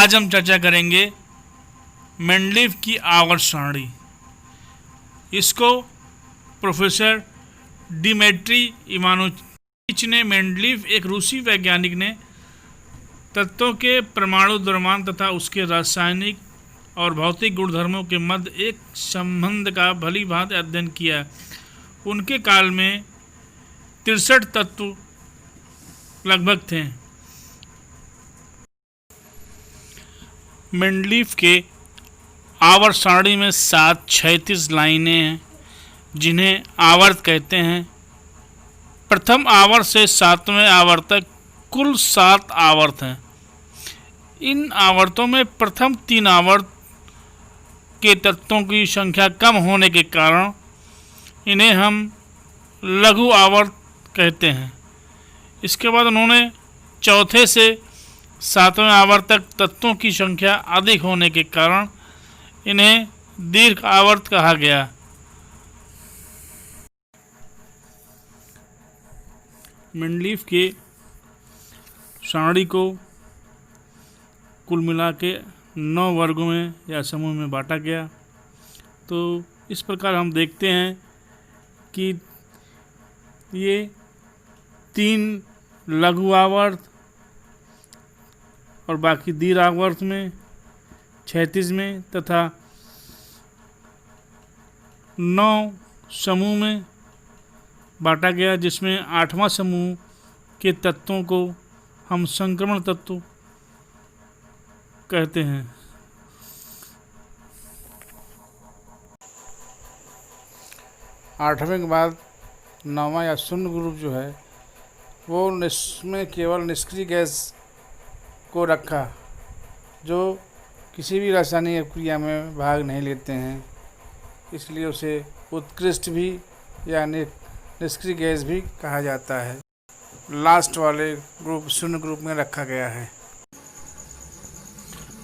आज हम चर्चा करेंगे मेंडलीव की आवर्त सारणी। इसको प्रोफेसर डिमेट्री इवानोविच ने, मेंडलीव एक रूसी वैज्ञानिक ने, तत्वों के परमाणु द्रव्यमान तथा उसके रासायनिक और भौतिक गुणधर्मों के मध्य एक संबंध का भली भांति अध्ययन किया। उनके काल में 63 तत्व लगभग थे। मेंडलीव के आवर्त सारणी में 7 36 लाइनें हैं जिन्हें आवर्त कहते हैं। प्रथम आवर्त से 7वें आवर्त तक कुल 7 आवर्त हैं। इन आवर्तों में प्रथम 3 आवर्त के तत्वों की संख्या कम होने के कारण इन्हें हम लघु आवर्त कहते हैं। इसके बाद उन्होंने चौथे से 7वें आवर्त तक तत्वों की संख्या अधिक होने के कारण इन्हें दीर्घ आवर्त कहा गया। मेंडलीव के सारणी को कुल मिला के 9 वर्गों में या समूह में बांटा गया। तो इस प्रकार हम देखते हैं कि ये 3 लघु आवर्त और बाकी दीर्घ आवर्त में, क्षैतिज में तथा 9 समूह में बांटा गया, जिसमें 8वां समूह के तत्वों को हम संक्रमण तत्व कहते हैं। आठवें के बाद 9वां या शून्य ग्रुप जो है वो इसमें केवल निष्क्रिय गैस को रखा, जो किसी भी रासायनिक क्रिया में भाग नहीं लेते हैं, इसलिए उसे उत्कृष्ट भी या निष्क्रिय गैस भी कहा जाता है। लास्ट वाले ग्रुप शून्य ग्रुप में रखा गया है।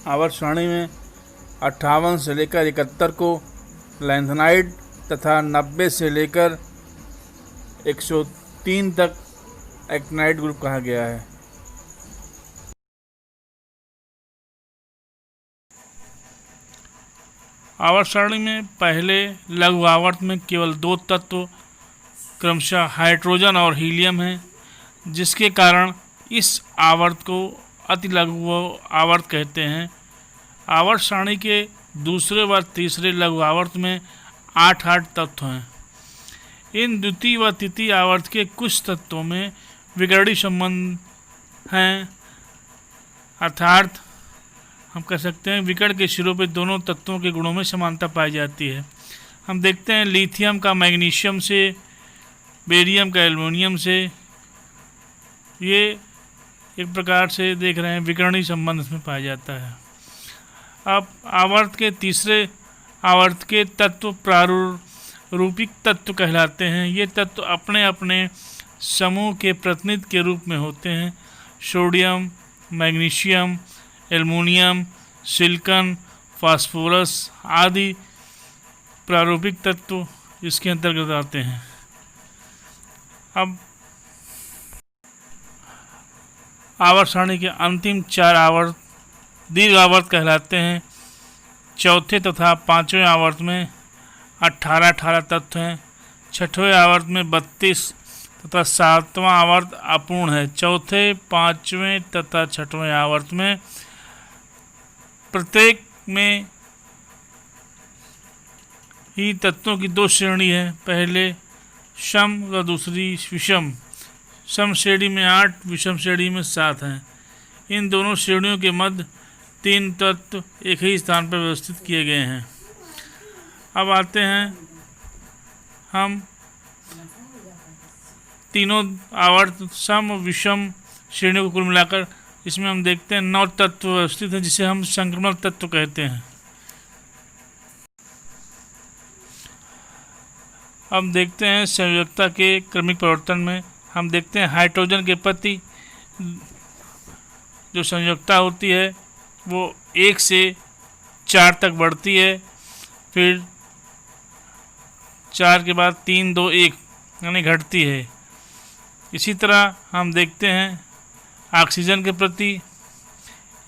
आवर्त सारणी में 58 से लेकर 71 को लैंथेनाइड तथा 90 से लेकर 103 तक एक्टिनाइड ग्रुप कहा गया है। आवर्त सारणी में पहले लघु आवर्त में केवल 2 तत्व क्रमशः हाइड्रोजन और हीलियम हैं, जिसके कारण इस आवर्त को अति लघु आवर्त कहते हैं। आवर्त सारणी के दूसरे व तीसरे लघु आवर्त में 8 तत्व हैं। इन द्वितीय व तृतीय आवर्त के कुछ तत्वों में विकर्णी संबंध हैं, अर्थात हम कह सकते हैं विकर्ण के सिरों पर दोनों तत्वों के गुणों में समानता पाई जाती है। हम देखते हैं लिथियम का मैग्नीशियम से, बेरियम का एल्युमिनियम से, ये एक प्रकार से देख रहे हैं विकर्णी संबंध इसमें पाया जाता है। अब आवर्त के तीसरे आवर्त के तत्व प्रारूपिक तत्व कहलाते हैं। ये तत्व अपने अपने समूह के प्रतिनिधि के रूप में होते हैं। Sodium, magnesium, aluminium, silicon, phosphorus आदि प्रारूपिक तत्व इसके अंतर्गत आते हैं। अब आवर्त सारणी के अंतिम 4 आवर्त दीर्घ आवर्त कहलाते हैं। चौथे तथा 5वें आवर्त में 18 तत्व हैं। 6वें आवर्त में 32 तथा 7वां आवर्त अपूर्ण है। चौथे, 5वें तथा 6वें आवर्त में प्रत्येक में ही तत्वों की 2 श्रेणी है, पहले सम व दूसरी विषम। सम श्रेणी में 8, विषम श्रेणी में 7 हैं। इन दोनों श्रेणियों के मध्य 3 तत्व एक ही स्थान पर व्यवस्थित किए गए हैं। अब आते हैं हम तीनों आवर्त सम विषम श्रेणियों को कुल मिलाकर, इसमें हम देखते हैं 9 तत्व व्यवस्थित हैं, जिसे हम संक्रमण तत्व कहते हैं। अब देखते हैं संयोजकता के क्रमिक परिवर्तन में हम देखते हैं हाइड्रोजन के प्रति जो संयोजकता होती है वो 1 से 4 तक बढ़ती है, फिर 4 के बाद 3, 2, 1 यानी घटती है। इसी तरह हम देखते हैं ऑक्सीजन के प्रति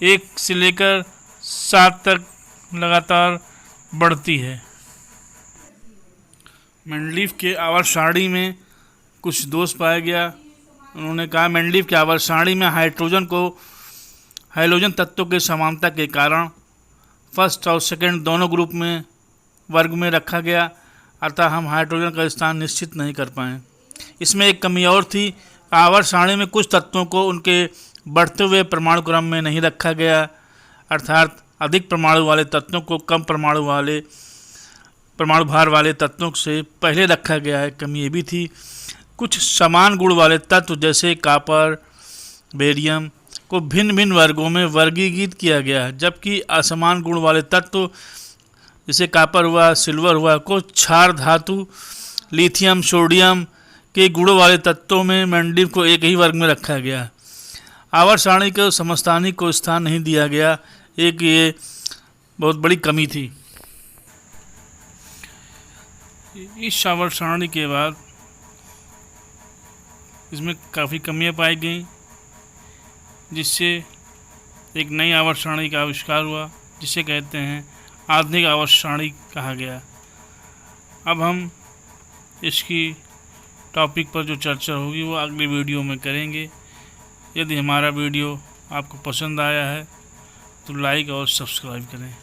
1 से लेकर 7 तक लगातार बढ़ती है। मेंडलीव के आवर्त सारणी में कुछ दोष पाया गया। उन्होंने कहा मेंडलीव के आवर्त सारणी में हाइड्रोजन को हैलोजन तत्वों के समानता के कारण फर्स्ट और सेकंड दोनों ग्रुप में वर्ग में रखा गया, अतः हम हाइड्रोजन का स्थान निश्चित नहीं कर पाए। इसमें एक कमी और थी, आवर्त सारणी में कुछ तत्वों को उनके बढ़ते हुए परमाणु क्रम में नहीं रखा गया, अर्थात अधिक परमाणु वाले तत्वों को कम परमाणु भार वाले तत्वों से पहले रखा गया है। कमी ये भी थी, कुछ समान गुण वाले तत्व जैसे कॉपर, बेरियम को भिन्न भिन्न वर्गों में वर्गीकृत किया गया है, जबकि असमान गुण वाले तत्व जैसे कॉपर हुआ, सिल्वर हुआ को क्षार धातु, लिथियम, सोडियम के गुणों वाले तत्वों में मेंडलीव को एक ही वर्ग में रखा गया। आवर्त सारणी को समस्थानिक को स्थान नहीं दिया गया, एक ये बहुत बड़ी कमी थी। इस आवर्त सारणी के बाद इसमें काफ़ी कमियां पाई गई, जिससे एक नई आवर्त सारणी का आविष्कार हुआ, जिसे कहते हैं आधुनिक आवर्त सारणी कहा गया। अब हम इसकी टॉपिक पर जो चर्चा होगी वो अगली वीडियो में करेंगे। यदि हमारा वीडियो आपको पसंद आया है तो लाइक और सब्सक्राइब करें।